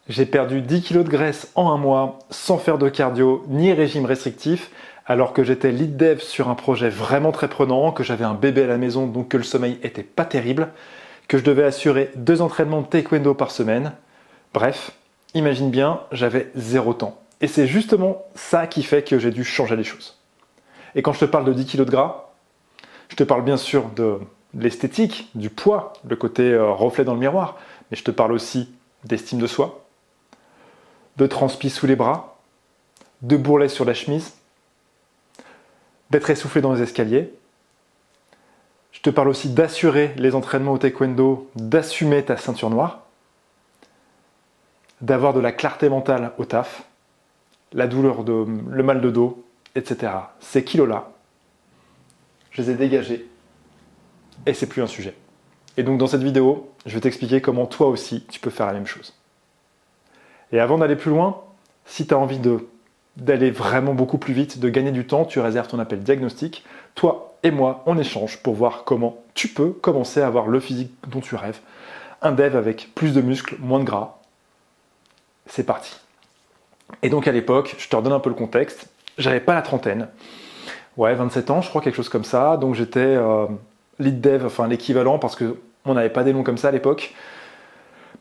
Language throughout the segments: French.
J'ai perdu 10 kg de graisse en un mois sans faire de cardio ni régime restrictif, alors que j'étais lead dev sur un projet vraiment très prenant, que j'avais un bébé à la maison donc que le sommeil était pas terrible, que je devais assurer 2 entraînements de taekwondo par semaine. Bref, imagine bien, j'avais zéro temps. Et c'est justement ça qui fait que j'ai dû changer les choses. Et quand je te parle de 10 kg de gras, je te parle bien sûr de l'esthétique, du poids, le côté reflet dans le miroir, mais je te parle aussi d'estime de soi, de transpi sous les bras, de bourrelet sur la chemise, d'être essoufflé dans les escaliers. Je te parle aussi d'assurer les entraînements au taekwondo, d'assumer ta ceinture noire, d'avoir de la clarté mentale au taf, la douleur, le mal de dos, etc. Ces kilos-là, je les ai dégagés et c'est plus un sujet. Et donc dans cette vidéo, je vais t'expliquer comment toi aussi tu peux faire la même chose. Et avant d'aller plus loin, si tu as envie d'aller vraiment beaucoup plus vite, de gagner du temps, tu réserves ton appel diagnostic. Toi et moi, on échange pour voir comment tu peux commencer à avoir le physique dont tu rêves. Un dev avec plus de muscles, moins de gras. C'est parti. Et donc à l'époque, je te redonne un peu le contexte, j'avais pas la trentaine. Ouais, 27 ans, je crois, quelque chose comme ça. Donc j'étais lead dev, enfin l'équivalent, parce qu'on n'avait pas des noms comme ça à l'époque.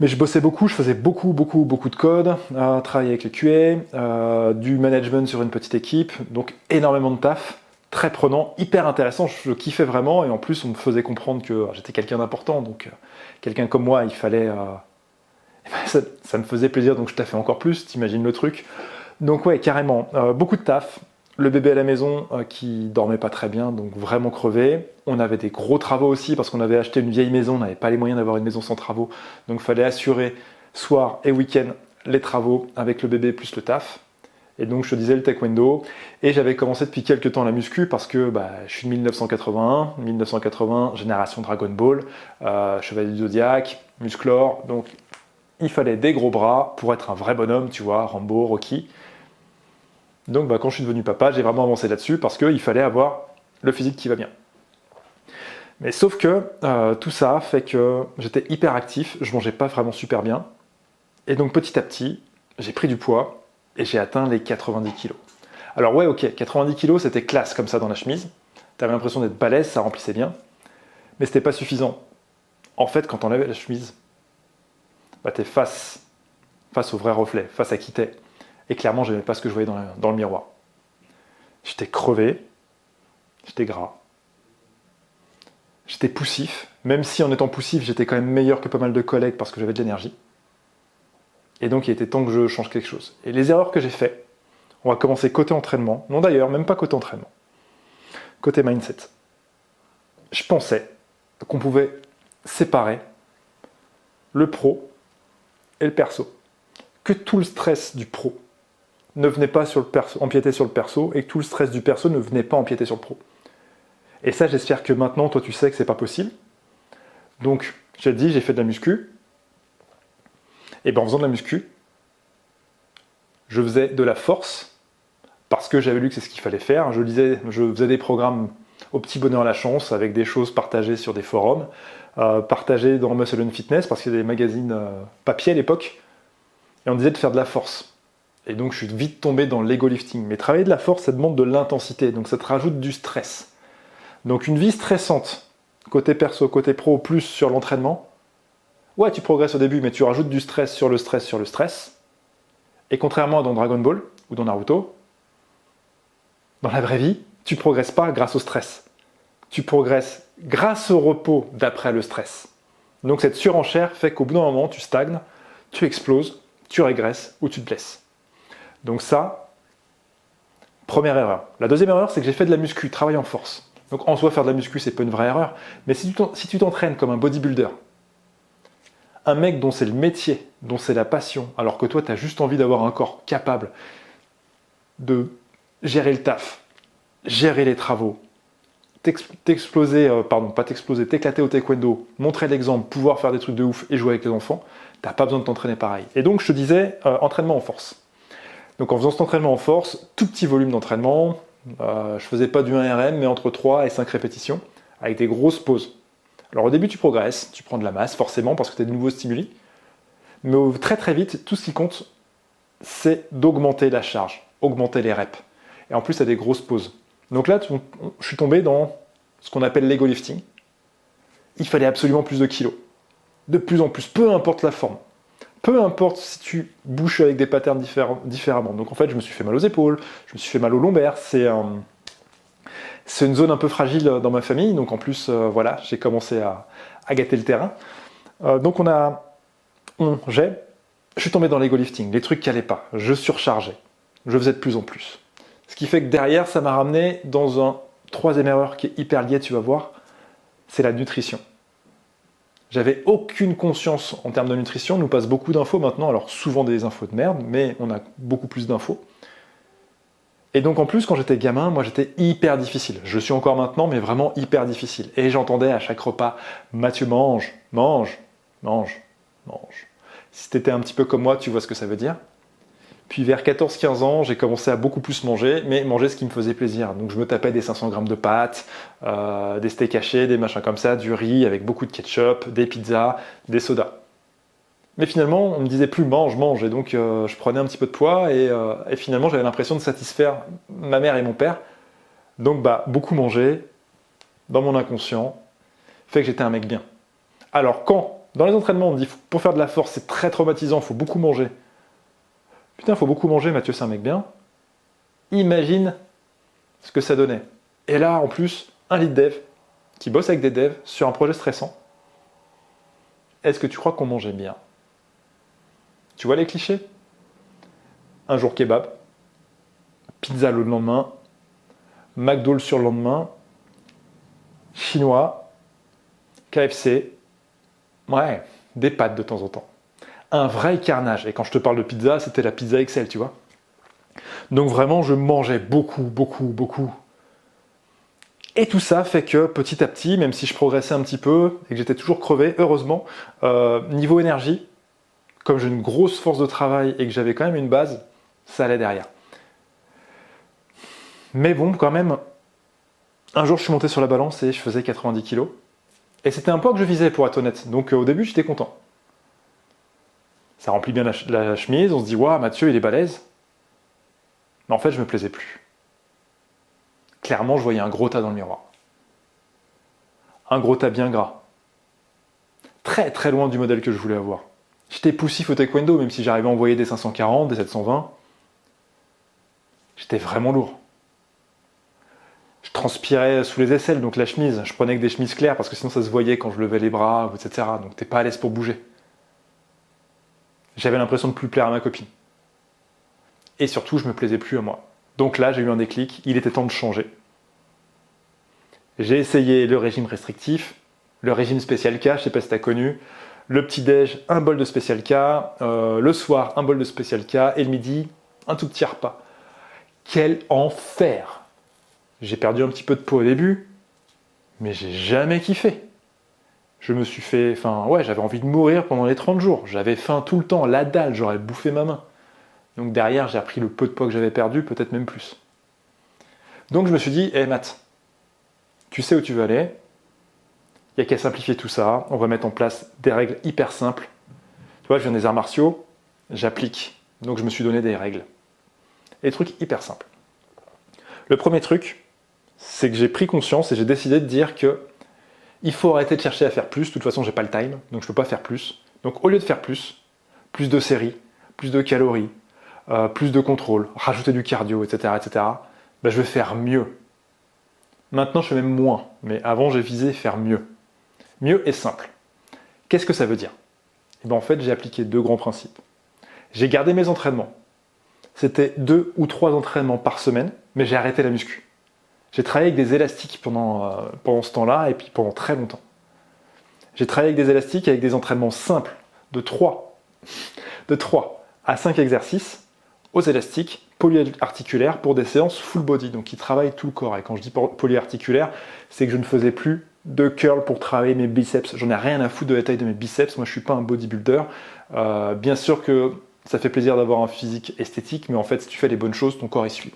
Mais je bossais beaucoup, je faisais beaucoup de code, travailler avec les QA, du management sur une petite équipe, donc énormément de taf, très prenant, hyper intéressant, je kiffais vraiment, et en plus on me faisait comprendre que j'étais quelqu'un d'important, donc quelqu'un comme moi, il fallait... ça me faisait plaisir, donc je taffais encore plus, t'imagines le truc. Donc ouais, carrément, beaucoup de taf, le bébé à la maison qui dormait pas très bien, donc vraiment crevé. On avait des gros travaux aussi parce qu'on avait acheté une vieille maison, on n'avait pas les moyens d'avoir une maison sans travaux, donc il fallait assurer soir et week-end les travaux avec le bébé plus le taf. Et donc je te disais le taekwondo, et j'avais commencé depuis quelques temps la muscu parce que je suis de 1980, génération Dragon Ball, Chevalier du Zodiac, Musclor, donc il fallait des gros bras pour être un vrai bonhomme, tu vois, Rambo, Rocky. Donc quand je suis devenu papa, j'ai vraiment avancé là-dessus parce qu'il fallait avoir le physique qui va bien. Mais sauf que tout ça fait que j'étais hyper actif, je mangeais pas vraiment super bien. Et donc petit à petit, j'ai pris du poids et j'ai atteint les 90 kilos. Alors ouais, ok, 90 kilos, c'était classe comme ça dans la chemise. T'avais l'impression d'être balèze, ça remplissait bien. Mais c'était pas suffisant. En fait, quand t'enlèves la chemise, t'es face au vrai reflet, face à qui t'es. Et clairement, je n'aimais pas ce que je voyais dans le miroir. J'étais crevé, j'étais gras, j'étais poussif, même si en étant poussif, j'étais quand même meilleur que pas mal de collègues parce que j'avais de l'énergie. Et donc, il était temps que je change quelque chose. Et les erreurs que j'ai faites, on va commencer côté entraînement. Non d'ailleurs, même pas côté entraînement. Côté mindset. Je pensais qu'on pouvait séparer le pro et le perso. Que tout le stress du pro ne venait pas empiéter sur le perso et que tout le stress du perso ne venait pas empiéter sur le pro. Et ça, j'espère que maintenant, toi, tu sais que c'est pas possible. Donc, j'ai dit, j'ai fait de la muscu. Et en faisant de la muscu, je faisais de la force parce que j'avais lu que c'est ce qu'il fallait faire. Je faisais des programmes au petit bonheur à la chance avec des choses partagées sur des forums, partagées dans Muscle and Fitness parce qu'il y a des magazines papier à l'époque. Et on disait de faire de la force. Et donc je suis vite tombé dans l'ego lifting. Mais travailler de la force, ça demande de l'intensité, donc ça te rajoute du stress. Donc une vie stressante, côté perso, côté pro, plus sur l'entraînement, ouais, tu progresses au début, mais tu rajoutes du stress sur le stress sur le stress. Et contrairement à dans Dragon Ball ou dans Naruto, dans la vraie vie, tu progresses pas grâce au stress. Tu progresses grâce au repos d'après le stress. Donc cette surenchère fait qu'au bout d'un moment, tu stagnes, tu exploses, tu régresses ou tu te blesses. Donc ça, première erreur. La deuxième erreur, c'est que j'ai fait de la muscu, travail en force. Donc en soi, faire de la muscu, c'est pas une vraie erreur. Mais si tu t'entraînes comme un bodybuilder, un mec dont c'est le métier, dont c'est la passion, alors que toi, tu as juste envie d'avoir un corps capable de gérer le taf, gérer les travaux, t'éclater au taekwondo, montrer l'exemple, pouvoir faire des trucs de ouf et jouer avec les enfants, t'as pas besoin de t'entraîner pareil. Et donc, je te disais, entraînement en force. Donc en faisant cet entraînement en force, tout petit volume d'entraînement, je faisais pas du 1RM, mais entre 3 et 5 répétitions, avec des grosses pauses. Alors au début tu progresses, tu prends de la masse forcément parce que tu as de nouveaux stimuli, Mais très très vite, tout ce qui compte, c'est d'augmenter la charge, augmenter les reps. Et en plus, à des grosses pauses. Donc là, je suis tombé dans ce qu'on appelle l'ego lifting. Il fallait absolument plus de kilos. De plus en plus, peu importe la forme. Peu importe si tu bouges avec des patterns différemment. Donc en fait, je me suis fait mal aux épaules, je me suis fait mal aux lombaires. C'est une zone un peu fragile dans ma famille. Donc en plus, voilà, j'ai commencé à gâter le terrain. Donc je suis tombé dans l'ego lifting. Les trucs qui n'allaient pas. Je surchargeais. Je faisais de plus en plus. Ce qui fait que derrière, ça m'a ramené dans une troisième erreur qui est hyper liée, tu vas voir. C'est la nutrition. J'avais aucune conscience en termes de nutrition. On nous passe beaucoup d'infos maintenant, alors souvent des infos de merde, mais on a beaucoup plus d'infos. Et donc en plus, quand j'étais gamin, moi j'étais hyper difficile. Je suis encore maintenant, mais vraiment hyper difficile. Et j'entendais à chaque repas, Mathieu, mange, mange, mange, mange. Si t'étais un petit peu comme moi, tu vois ce que ça veut dire. Puis vers 14-15 ans, j'ai commencé à beaucoup plus manger, mais manger ce qui me faisait plaisir. Donc je me tapais des 500 grammes de pâtes, des steaks hachés, des machins comme ça, du riz avec beaucoup de ketchup, des pizzas, des sodas. Mais finalement, on me disait plus mange, mange, et donc je prenais un petit peu de poids, et finalement j'avais l'impression de satisfaire ma mère et mon père. Donc beaucoup manger, dans mon inconscient, fait que j'étais un mec bien. Alors quand, dans les entraînements, on me dit pour faire de la force, c'est très traumatisant, il faut beaucoup manger. Putain, faut beaucoup manger, Mathieu, c'est un mec bien. Imagine ce que ça donnait. Et là, en plus, un lead dev qui bosse avec des devs sur un projet stressant. Est-ce que tu crois qu'on mangeait bien? Tu vois les clichés? Un jour kebab, pizza le lendemain, McDo le surlendemain, chinois, KFC, ouais, des pâtes de temps en temps. Un vrai carnage. Et quand je te parle de pizza, c'était la pizza XL, tu vois. Donc vraiment, je mangeais beaucoup, beaucoup, beaucoup. Et tout ça fait que petit à petit, même si je progressais un petit peu et que j'étais toujours crevé, heureusement, niveau énergie, comme j'ai une grosse force de travail et que j'avais quand même une base, ça allait derrière. Mais bon, quand même, un jour je suis monté sur la balance et je faisais 90 kilos. Et c'était un poids que je visais, pour être honnête. Donc au début, j'étais content. Ça remplit bien la chemise, on se dit « Waouh, Mathieu, il est balèze ». Mais en fait, je me plaisais plus. Clairement, je voyais un gros tas dans le miroir. Un gros tas bien gras. Très très loin du modèle que je voulais avoir. J'étais poussif au taekwondo, même si j'arrivais à envoyer des 540, des 720. J'étais vraiment lourd. Je transpirais sous les aisselles, donc la chemise, je prenais que des chemises claires parce que sinon ça se voyait quand je levais les bras, etc. Donc t'es pas à l'aise pour bouger. J'avais l'impression de plus plaire à ma copine. Et surtout, je me plaisais plus à moi. Donc là, j'ai eu un déclic, il était temps de changer. J'ai essayé le régime restrictif, le régime spécial K, je sais pas si tu as connu, le petit-déj, un bol de spécial K, le soir, un bol de spécial K, et le midi, un tout petit repas. Quel enfer! J'ai perdu un petit peu de poids au début, mais j'ai jamais kiffé. Je me suis fait... j'avais envie de mourir pendant les 30 jours. J'avais faim tout le temps, la dalle, j'aurais bouffé ma main. Donc derrière, j'ai repris le peu de poids que j'avais perdu, peut-être même plus. Donc je me suis dit, Matt, tu sais où tu veux aller, il n'y a qu'à simplifier tout ça, on va mettre en place des règles hyper simples. Tu vois, je viens des arts martiaux, j'applique. Donc je me suis donné des règles. Et des trucs hyper simples. Le premier truc, c'est que j'ai pris conscience et j'ai décidé de dire que il faut arrêter de chercher à faire plus. De toute façon, j'ai pas le time, donc je peux pas faire plus. Donc au lieu de faire plus de séries, plus de calories, plus de contrôle, rajouter du cardio, etc., je vais faire mieux. Maintenant, je fais même moins, mais avant, j'ai visé faire mieux. Mieux et simple. Qu'est-ce que ça veut dire? En fait, j'ai appliqué 2 grands principes. J'ai gardé mes entraînements. C'était 2 ou 3 entraînements par semaine, mais j'ai arrêté la muscu. J'ai travaillé avec des élastiques pendant ce temps-là, et puis pendant très longtemps. J'ai travaillé avec des élastiques, avec des entraînements simples, de 3 à 5 exercices, aux élastiques, polyarticulaires, pour des séances full body, donc qui travaillent tout le corps. Et quand je dis polyarticulaire, c'est que je ne faisais plus de curl pour travailler mes biceps. J'en ai rien à foutre de la taille de mes biceps, moi je suis pas un bodybuilder. Bien sûr que ça fait plaisir d'avoir un physique esthétique, mais en fait si tu fais les bonnes choses, ton corps y suit.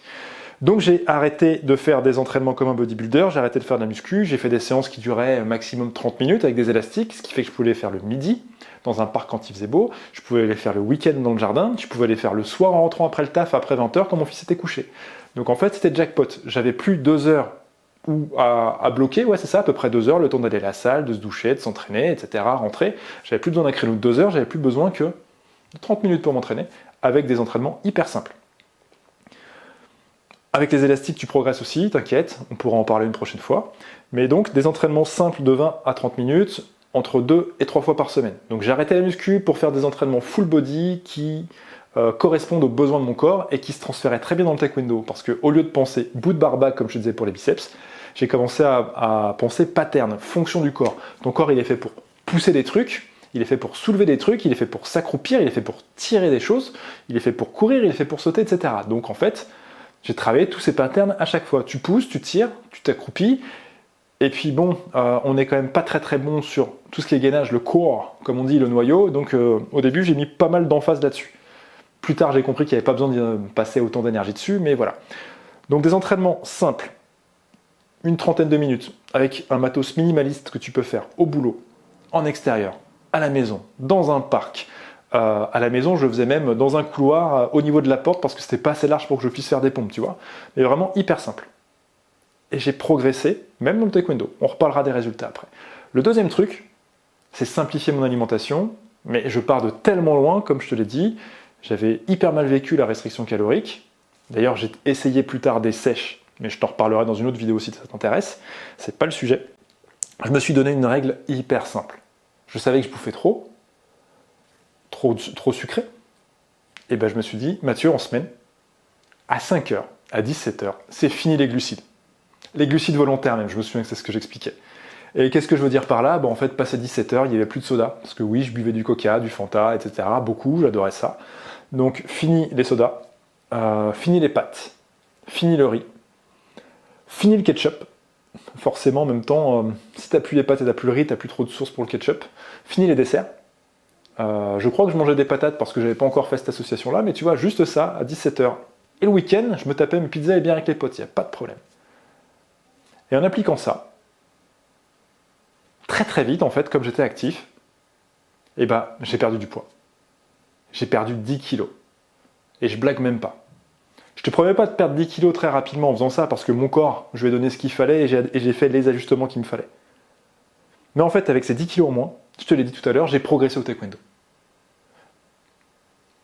Donc j'ai arrêté de faire des entraînements comme un bodybuilder, j'ai arrêté de faire de la muscu, j'ai fait des séances qui duraient maximum 30 minutes avec des élastiques, ce qui fait que je pouvais les faire le midi, dans un parc quand il faisait beau, je pouvais les faire le week-end dans le jardin, je pouvais les faire le soir en rentrant après le taf, après 20h, quand mon fils était couché. Donc en fait c'était jackpot, j'avais plus 2 heures à bloquer, ouais c'est ça, à peu près 2 heures, le temps d'aller à la salle, de se doucher, de s'entraîner, etc., rentrer. J'avais plus besoin d'un créneau de 2 heures, j'avais plus besoin que de 30 minutes pour m'entraîner, avec des entraînements hyper simples. Avec les élastiques, tu progresses aussi, t'inquiète, on pourra en parler une prochaine fois. Mais donc, des entraînements simples de 20 à 30 minutes, entre 2 et 3 fois par semaine. Donc j'ai arrêté la muscu pour faire des entraînements full body qui correspondent aux besoins de mon corps et qui se transféraient très bien dans le taekwondo. Parce qu'au lieu de penser bout de barbac, comme je te disais pour les biceps, j'ai commencé à penser pattern, fonction du corps. Ton corps, il est fait pour pousser des trucs, il est fait pour soulever des trucs, il est fait pour s'accroupir, il est fait pour tirer des choses, il est fait pour courir, il est fait pour sauter, etc. Donc en fait, j'ai travaillé tous ces patterns à chaque fois. Tu pousses, tu tires, tu t'accroupis. Et puis bon, on n'est quand même pas très très bon sur tout ce qui est gainage, le core, comme on dit, le noyau. Donc au début, j'ai mis pas mal d'emphase là-dessus. Plus tard, j'ai compris qu'il n'y avait pas besoin de passer autant d'énergie dessus, mais voilà. Donc des entraînements simples, une trentaine de minutes, avec un matos minimaliste que tu peux faire au boulot, en extérieur, à la maison, dans un parc. À la maison, je faisais même dans un couloir au niveau de la porte parce que c'était pas assez large pour que je puisse faire des pompes, tu vois. Mais vraiment hyper simple. Et j'ai progressé, même dans le taekwondo. On reparlera des résultats après. Le deuxième truc, c'est simplifier mon alimentation. Mais je pars de tellement loin, comme je te l'ai dit. J'avais hyper mal vécu la restriction calorique. D'ailleurs, j'ai essayé plus tard des sèches, mais je t'en reparlerai dans une autre vidéo si ça t'intéresse. C'est pas le sujet. Je me suis donné une règle hyper simple. Je savais que je bouffais trop sucré. Et ben je me suis dit, Mathieu, en semaine, à 5h, à 17h, c'est fini les glucides. Les glucides volontaires même, je me souviens que c'est ce que j'expliquais. Et qu'est-ce que je veux dire par là? En fait, passé 17h, il n'y avait plus de soda. Parce que oui, je buvais du coca, du Fanta, etc. Beaucoup, j'adorais ça. Donc, fini les sodas, fini les pâtes, fini le riz, fini le ketchup. Forcément, en même temps, si t'as plus les pâtes et t'as plus le riz, t'as plus trop de sources pour le ketchup. Fini les desserts. Je crois que je mangeais des patates parce que j'avais pas encore fait cette association-là, mais tu vois, juste ça, à 17h. Et le week-end, je me tapais mes pizzas et bien avec les potes, il n'y a pas de problème. Et en appliquant ça, très très vite, en fait, comme j'étais actif, j'ai perdu du poids. J'ai perdu 10 kilos. Et je blague même pas. Je te promets pas de perdre 10 kilos très rapidement en faisant ça, parce que mon corps, je lui ai donné ce qu'il fallait et j'ai fait les ajustements qu'il me fallait. Mais en fait, avec ces 10 kilos en moins, je te l'ai dit tout à l'heure, j'ai progressé au taekwondo.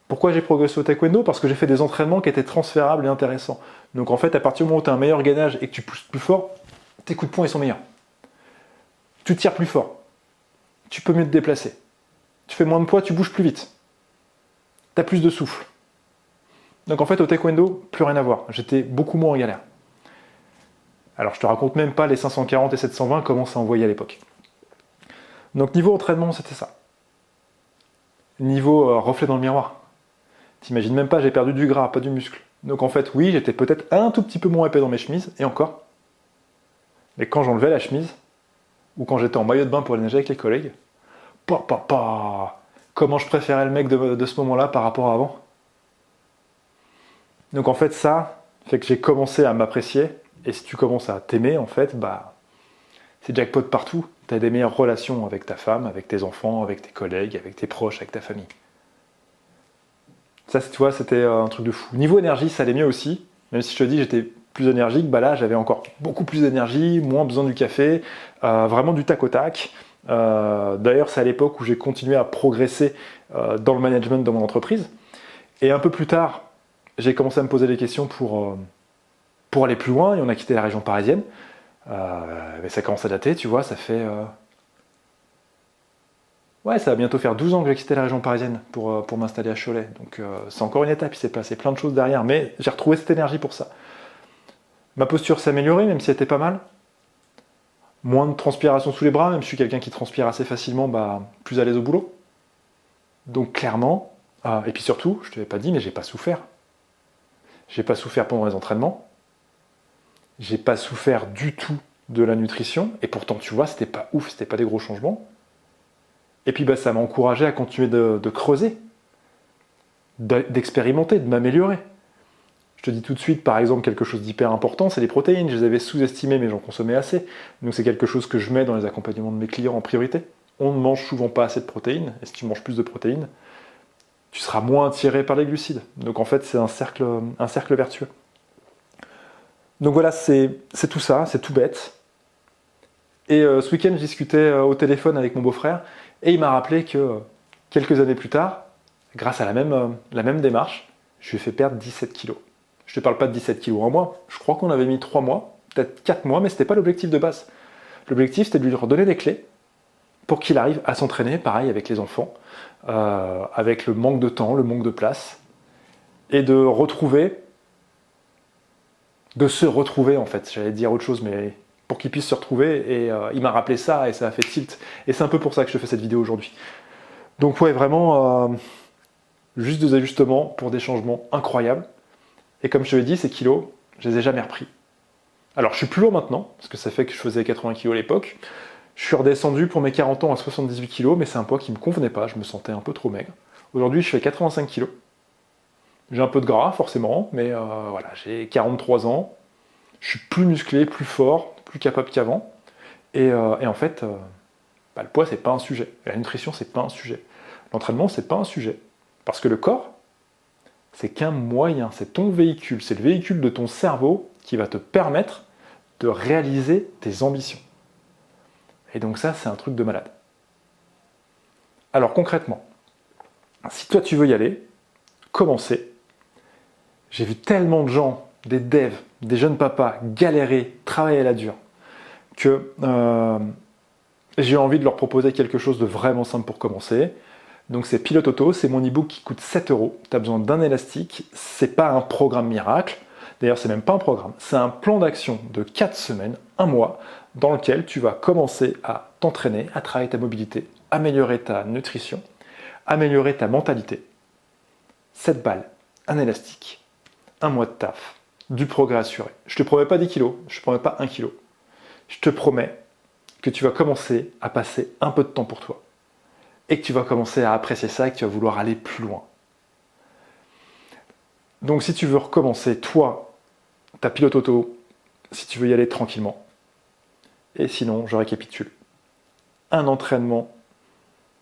Pourquoi j'ai progressé au taekwondo? Parce que j'ai fait des entraînements qui étaient transférables et intéressants. Donc en fait, à partir du moment où tu as un meilleur gainage et que tu pousses plus fort, tes coups de poing ils sont meilleurs. Tu tires plus fort. Tu peux mieux te déplacer. Tu fais moins de poids, tu bouges plus vite. Tu as plus de souffle. Donc en fait, au taekwondo, plus rien à voir. J'étais beaucoup moins en galère. Alors je te raconte même pas les 540 et 720, comment ça envoyait à l'époque. Donc niveau entraînement, c'était ça. Niveau reflet dans le miroir. T'imagines même pas, j'ai perdu du gras, pas du muscle. Donc en fait, oui, j'étais peut-être un tout petit peu moins épais dans mes chemises, et encore. Mais quand j'enlevais la chemise, ou quand j'étais en maillot de bain pour aller nager avec les collègues, comment je préférais le mec de ce moment-là par rapport à avant. Donc en fait, ça fait que j'ai commencé à m'apprécier, et si tu commences à t'aimer, en fait, c'est jackpot partout. Tu as des meilleures relations avec ta femme, avec tes enfants, avec tes collègues, avec tes proches, avec ta famille. Ça, tu vois, c'était un truc de fou. Niveau énergie, ça allait mieux aussi. Même si je te dis j'étais plus énergique, là, j'avais encore beaucoup plus d'énergie, moins besoin du café, vraiment du tac au tac. D'ailleurs, c'est à l'époque où j'ai continué à progresser dans le management de mon entreprise. Et un peu plus tard, j'ai commencé à me poser des questions pour aller plus loin, et on a quitté la région parisienne. Mais ça commence à dater, tu vois, ça fait... Ouais, ça va bientôt faire 12 ans que j'ai quitté la région parisienne pour m'installer à Cholet. Donc c'est encore une étape, il s'est passé plein de choses derrière, mais j'ai retrouvé cette énergie pour ça. Ma posture s'est améliorée, même si elle était pas mal. Moins de transpiration sous les bras, même si je suis quelqu'un qui transpire assez facilement, plus à l'aise au boulot. Donc clairement, et puis surtout, je te l'ai pas dit, mais j'ai pas souffert. J'ai pas souffert pendant les entraînements. J'ai pas souffert du tout de la nutrition, et pourtant, tu vois, c'était pas ouf, c'était pas des gros changements. Et puis ça m'a encouragé à continuer de creuser, d'expérimenter, de m'améliorer. Je Je te dis tout de suite, par exemple, quelque chose d'hyper important, c'est les protéines. Je les avais sous-estimées, mais j'en consommais assez. Donc c'est quelque chose que je mets dans les accompagnements de mes clients en priorité. On ne mange souvent pas assez de protéines, et si tu manges plus de protéines, tu seras moins attiré par les glucides. Donc en fait, c'est un cercle vertueux. Donc voilà, c'est tout ça, c'est tout bête. Et ce week-end, je discutais au téléphone avec mon beau-frère, et il m'a rappelé que quelques années plus tard, grâce à la même démarche, je lui ai fait perdre 17 kilos. Je ne te parle pas de 17 kilos en mois, je crois qu'on avait mis 3 mois, peut-être 4 mois, mais ce n'était pas l'objectif de base. L'objectif, c'était de lui redonner des clés pour qu'il arrive à s'entraîner, pareil avec les enfants, avec le manque de temps, le manque de place, et de se retrouver en fait. J'allais dire autre chose, mais pour qu'il puisse se retrouver, et il m'a rappelé ça, et ça a fait tilt. Et c'est un peu pour ça que je fais cette vidéo aujourd'hui. Donc ouais, vraiment, juste des ajustements pour des changements incroyables. Et comme je te l'ai dit, ces kilos, je les ai jamais repris. Alors je suis plus lourd maintenant, parce que ça fait que je faisais 80 kilos à l'époque. Je suis redescendu pour mes 40 ans à 78 kg, mais c'est un poids qui ne me convenait pas, je me sentais un peu trop maigre. Aujourd'hui, je fais 85 kg. J'ai un peu de gras, forcément, mais voilà, j'ai 43 ans. Je suis plus musclé, plus fort, plus capable qu'avant. Et en fait, le poids, c'est pas un sujet. La nutrition, c'est pas un sujet. L'entraînement, c'est pas un sujet. Parce que le corps, c'est qu'un moyen, c'est ton véhicule, c'est le véhicule de ton cerveau qui va te permettre de réaliser tes ambitions. Et donc ça, c'est un truc de malade. Alors concrètement, si toi tu veux y aller, commencer. J'ai vu tellement de gens, des devs, des jeunes papas, galérer, travailler à la dure, que j'ai envie de leur proposer quelque chose de vraiment simple pour commencer. Donc c'est Pilote Auto, c'est mon e-book qui coûte 7 €. Tu as besoin d'un élastique, c'est pas un programme miracle. D'ailleurs, c'est même pas un programme, c'est un plan d'action de 4 semaines, 1 mois, dans lequel tu vas commencer à t'entraîner, à travailler ta mobilité, améliorer ta nutrition, améliorer ta mentalité. 7 balles, un élastique, 1 mois de taf, du progrès assuré. Je te promets pas 10 kilos, je te promets pas 1 kilo. Je te promets que tu vas commencer à passer un peu de temps pour toi. Et que tu vas commencer à apprécier ça et que tu vas vouloir aller plus loin. Donc si tu veux recommencer, toi, ta Pilote Auto, si tu veux y aller tranquillement, et sinon, je récapitule. Un entraînement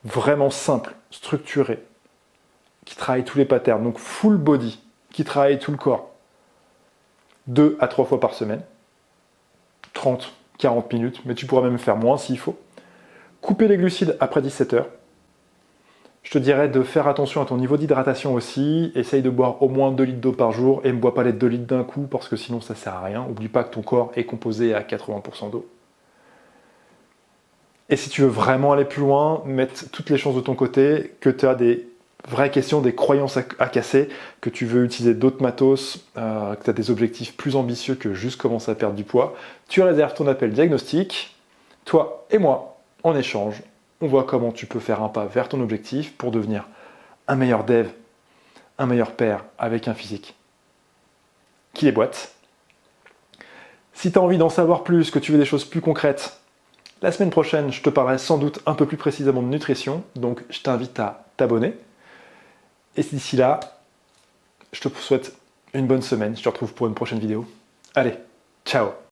vraiment simple, structuré, qui travaille tous les patterns, donc full body, qui travaille tout le corps, 2 à 3 fois par semaine, 30, 40 minutes, mais tu pourras même faire moins s'il faut. Couper les glucides après 17 heures. Je te dirais de faire attention à ton niveau d'hydratation aussi. Essaye de boire au moins 2 litres d'eau par jour et ne bois pas les 2 litres d'un coup parce que sinon ça ne sert à rien. N'oublie pas que ton corps est composé à 80% d'eau. Et si tu veux vraiment aller plus loin, mettre toutes les chances de ton côté, que tu as des vraies questions, des croyances à casser, que tu veux utiliser d'autres matos, que tu as des objectifs plus ambitieux que juste commencer à perdre du poids, tu réserves ton appel diagnostic. Toi et moi, en échange, on voit comment tu peux faire un pas vers ton objectif pour devenir un meilleur dev, un meilleur père avec un physique qui les boite. Si tu as envie d'en savoir plus, que tu veux des choses plus concrètes, la semaine prochaine, je te parlerai sans doute un peu plus précisément de nutrition, donc je t'invite à t'abonner. Et d'ici là, je te souhaite une bonne semaine. Je te retrouve pour une prochaine vidéo. Allez, ciao!